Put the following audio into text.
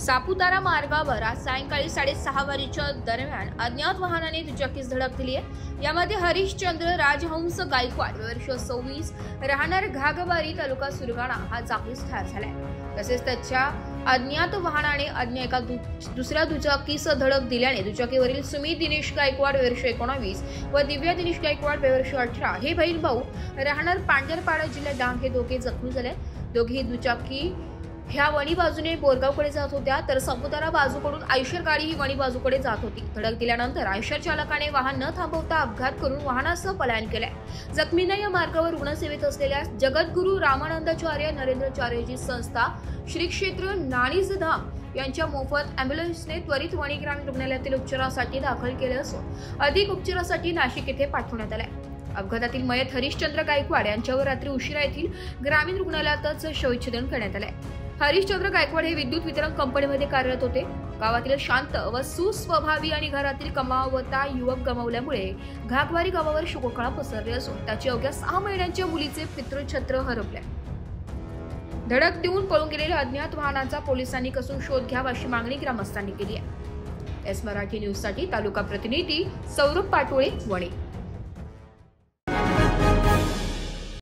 सापुतारा मार्गावर आज सायंकाळी 6:30 वाजेच्या दरम्यान अज्ञात वाहनाने दुचाकीस धडक दिली आहे। यामध्ये हरिश्चंद्र राजहंस गायकवाड वर्ष 26 राहणार घागबारी तालुका सुरगाणा हा जागीच ठार झालाय। तसेच त्याच्या अज्ञात वाहनाने अन्य एका दुसऱ्या दुचाकीस धडक दिल्याने दुचाकीवरील सुमित दिनेश गायकवाड वर्ष 19 व दिव्या दिनेश गायकवाड वर्ष 18 हे बहीण भाऊ राहणार पांढरपाडा जिल्हा डांग हे दोघे जखमी झाले। दोघेही दुचाकी ह्या वणी बाजूने बोरगावकडे जात होत्या, तर सापुतारा बाजूकडून आयशर गाडी ही वणी बाजूकडे जात होती। धडक दिल्यानंतर आयशर चालकाने वाहन न थांबवता अपघात करून वाहनासह पलायन केले। जखमींना या मार्गावर रुग्णसेवेत असलेल्या जगद्गुरू रामानंदाचार्य नरेंद्रचार्यजी संस्था श्री क्षेत्र नाणीजधाम यांच्या मोफत अँब्युलन्सने त्वरित वणी ग्रामीण रुग्णालयातील उपचारासाठी दाखल केले असून अधिक उपचारासाठी नाशिक येथे पाठवण्यात आले। अपघातातील मयत हरिश्चंद्र गायकवाड यांच्यावर रात्री उशिरा येथील ग्रामीण रुग्णालयातच शवविच्छेदन करण्यात आले। हरिश्चंद्र गायकवाड हे विद्युत वितरण कंपनीमध्ये कार्यरत होते। गावातील शांत व सुस्वभावी आणि घरातील कमावता युवक गमावल्यामुळे घागवारी गावावर शोककळा पसरली असून त्याची अवघ्या 6 महिन्यांच्या मुलीचे पितृछत्र हरपले। धडक देऊन पळून गेलेल्या अज्ञात वाहनाचा पोलिसांनी कसून शोध घ्यावा अशी मागणी ग्रामस्थांनी केली आहे। एस मराठी न्यूज साठी तालुका प्रतिनिधी सौरभ पाटोळे, वणी।